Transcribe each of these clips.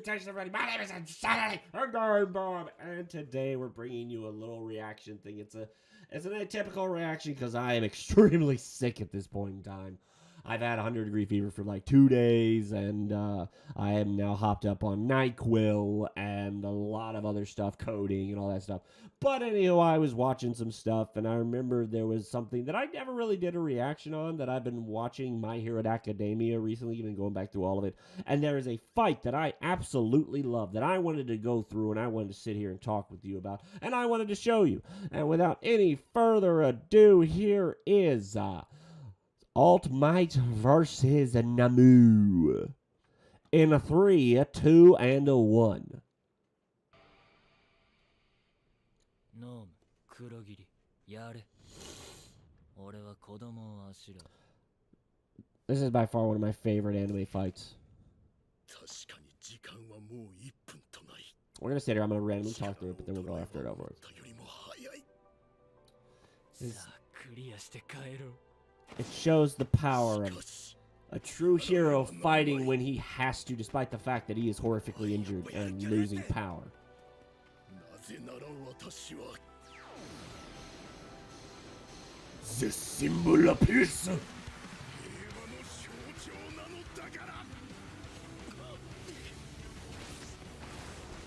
attention, everybody. My name is ENSane. I'm Bob, and today we're bringing you a little reaction thing. It's an atypical reaction because I am extremely sick at this point in time. I've had 100-degree fever for like 2 days, and I am now hopped up on NyQuil and a lot of other stuff, coding and all that stuff. But anyhow, I was watching some stuff, and I remember there was something that I never really did a reaction on that I've been watching My Hero Academia recently, been going back through all of it. And there is a fight that I absolutely love that I wanted to go through and I wanted to sit here and talk with you about, and I wanted to show you. And without any further ado, here is Alt Might versus Nomu. In a 3, 2, and a 1. Nomu, Kurogiri, yare. Ore wa kodomo o ashira. This is by far one of my favorite anime fights. We're going to sit here, I'm going to randomly talk through it, but then we'll go after it over. It shows the power of a true hero fighting when he has to, despite the fact that he is horrifically injured and losing power. The symbol of peace.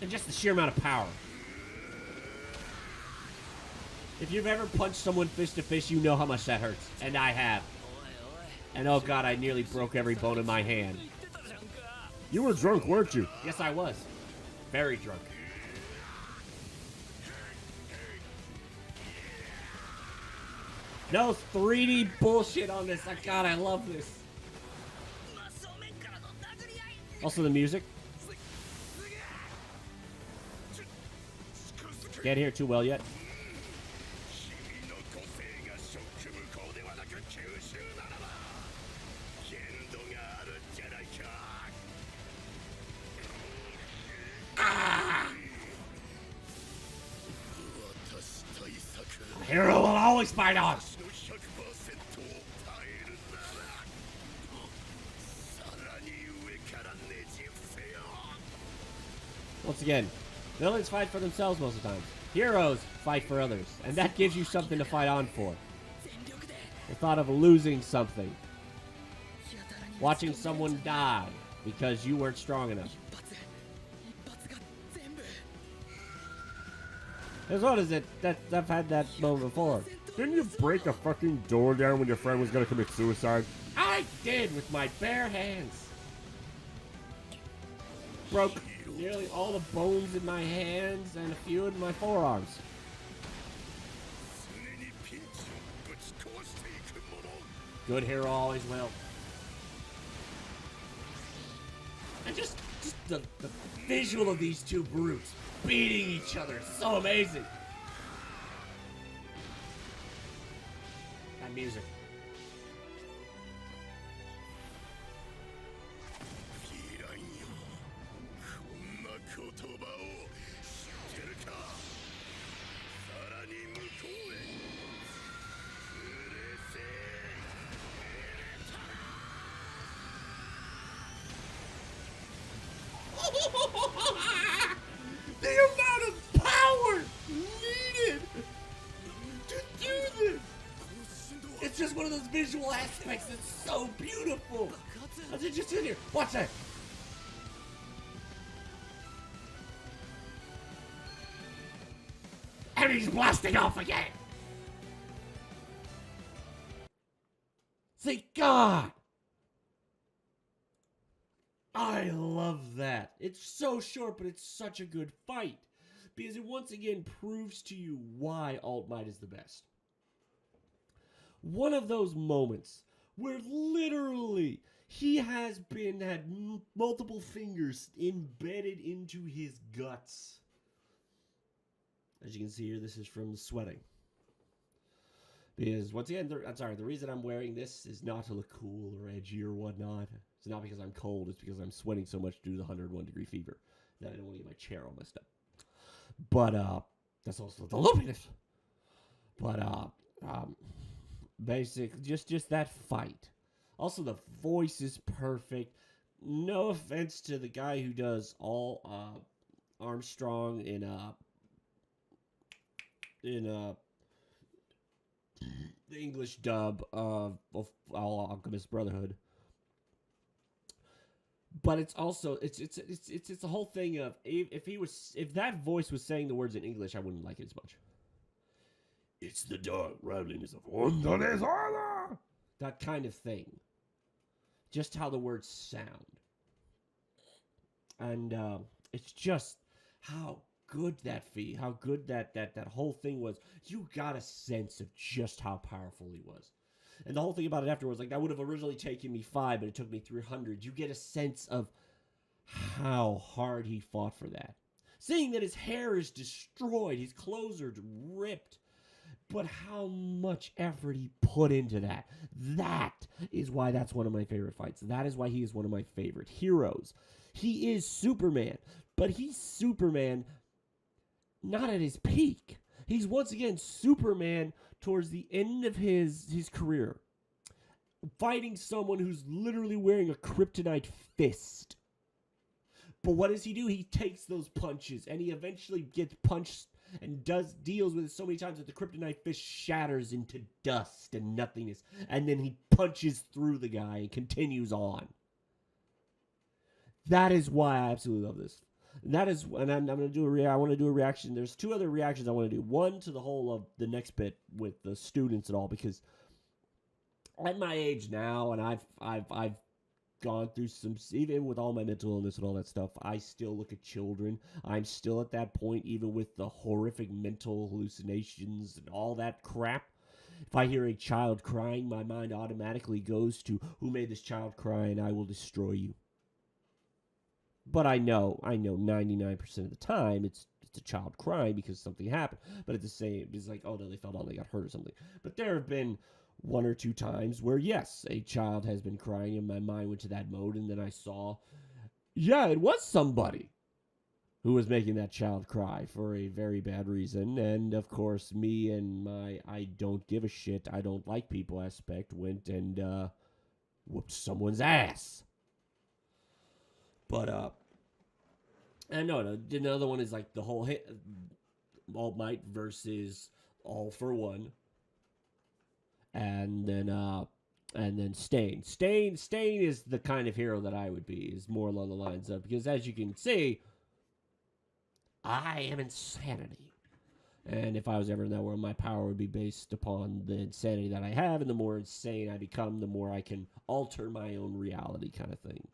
And just the sheer amount of power. If you've ever punched someone fist to fist, you know how much that hurts. And I have. And oh god, I nearly broke every bone in my hand. You were drunk, weren't you? Yes, I was. Very drunk. No 3D bullshit on this. Oh, god, I love this. Also the music. Can't hear it too well yet. A hero will always fight on. Once again, villains fight for themselves most of the time. Heroes fight for others, and that gives you something to fight on for. The thought of losing something. Watching someone die because you weren't strong enough. As well as it, I've had that moment before. Didn't you break a fucking door down when your friend was gonna commit suicide? I did with my bare hands. Broke nearly all the bones in my hands and a few in my forearms. Good hero always will. And just the visual of these two brutes beating each other is so amazing. That music. The amount of power needed to do this! It's just one of those visual aspects that's so beautiful. Let's just sit here. Watch that. And he's blasting off again. See, God. I love that. It's so short, but it's such a good fight. Because it once again proves to you why Alt Might is the best. One of those moments where literally he has had multiple fingers embedded into his guts. As you can see here, this is from sweating. Because once again, the reason I'm wearing this is not to look cool or edgy or whatnot. It's not because I'm cold, it's because I'm sweating so much due to the 101-degree fever that I don't want to get my chair all messed up. But, that's also the loopiness. But, basic, just that fight. Also, the voice is perfect. no offense to the guy who does all Armstrong in the English dub of All Alchemist Brotherhood. But it's also it's a whole thing of if that voice was saying the words in English, I wouldn't like it as much. It's the dark raveliness of Wonderless. That kind of thing. Just how the words sound. And it's just how good that how good that whole thing was. You got a sense of just how powerful he was. And the whole thing about it afterwards, like, that would have originally taken me 5, but it took me 300. You get a sense of how hard he fought for that. Seeing that his hair is destroyed, his clothes are ripped, but how much effort he put into that. That is why that's one of my favorite fights. That is why he is one of my favorite heroes. He is Superman, but he's Superman not at his peak. He's once again Superman towards the end of his career, fighting someone who's literally wearing a kryptonite fist. But what does he do? He takes those punches, and he eventually gets punched and deals with it so many times that the kryptonite fist shatters into dust and nothingness, and then he punches through the guy and continues on. That is why I absolutely love this. That is, and I'm going to do I want to do a reaction. There's 2 other reactions I want to do. One to the whole of the next bit with the students and all, because at my age now, and I've gone through some, even with all my mental illness and all that stuff, I still look at children. I'm still at that point, even with the horrific mental hallucinations and all that crap. If I hear a child crying, my mind automatically goes to, who made this child cry, and I will destroy you. But I know 99% of the time it's a child crying because something happened. But at the same, it's like, oh no, they fell down, they got hurt or something. But there have been 1 or 2 times where, yes, a child has been crying and my mind went to that mode, and then I saw, yeah, it was somebody who was making that child cry for a very bad reason. And of course, me and my I don't give a shit, I don't like people aspect went and whooped someone's ass. But and no, another one is like the whole All Might versus All for One, and then Stain. Stain is the kind of hero that I would be. Is more along the lines of, because as you can see, I am insanity. And if I was ever in that world, my power would be based upon the insanity that I have, and the more insane I become, the more I can alter my own reality, kind of thing.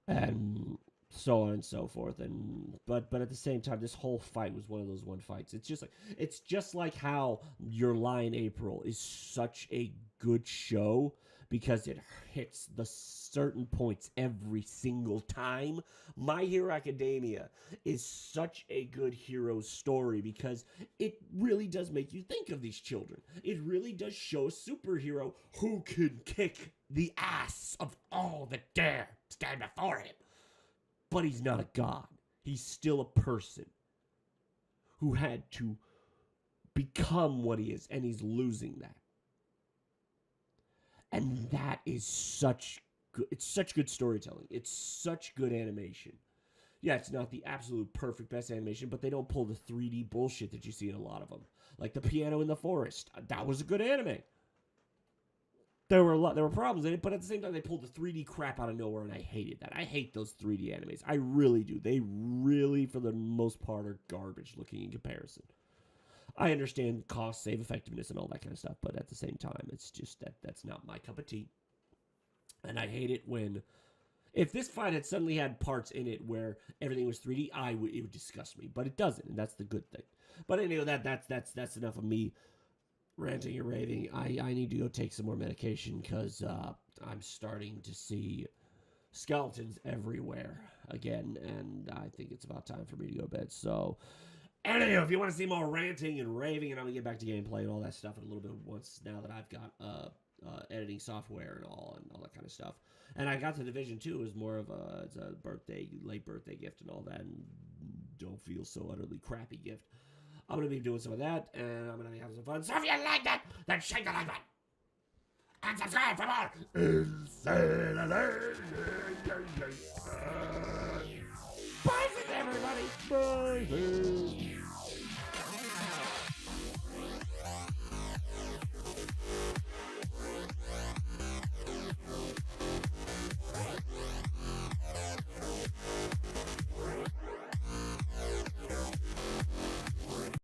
And so on and so forth. And but at the same time, this whole fight was one of those fights. It's just like how Your Lie in April is such a good show because it hits the certain points every single time. My Hero Academia is such a good hero story because it really does make you think of these children. It really does show a superhero who could kick the ass of all that dare stand before him. But he's not a god. He's still a person who had to become what he is, and he's losing that. And that is such good storytelling. It's such good animation. Yeah, it's not the absolute perfect best animation, but they don't pull the 3D bullshit that you see in a lot of them. Like the piano in the forest. That was a good anime. There were problems in it, but at the same time, they pulled the 3D crap out of nowhere, and I hated that. I hate those 3D animes. I really do. They really, for the most part, are garbage looking in comparison. I understand cost, save effectiveness, and all that kind of stuff, but at the same time, it's just that's not my cup of tea. And I hate it when, if this fight had suddenly had parts in it where everything was 3D, it would disgust me, but it doesn't, and that's the good thing. But anyway, that's enough of me ranting and raving. I need to go take some more medication because I'm starting to see skeletons everywhere again, and I think it's about time for me to go to bed. So, anyway, if you want to see more ranting and raving, and I'm going to get back to gameplay and all that stuff in a little bit once, now that I've got editing software and all that kind of stuff. And I got to Division 2. It was more of it's a late birthday gift and all that, and don't feel so utterly crappy gift. I'm going to be doing some of that, and I'm going to be having some fun. So if you like that, then shake the like button. and subscribe for more insanity. Bye, everybody. Bye.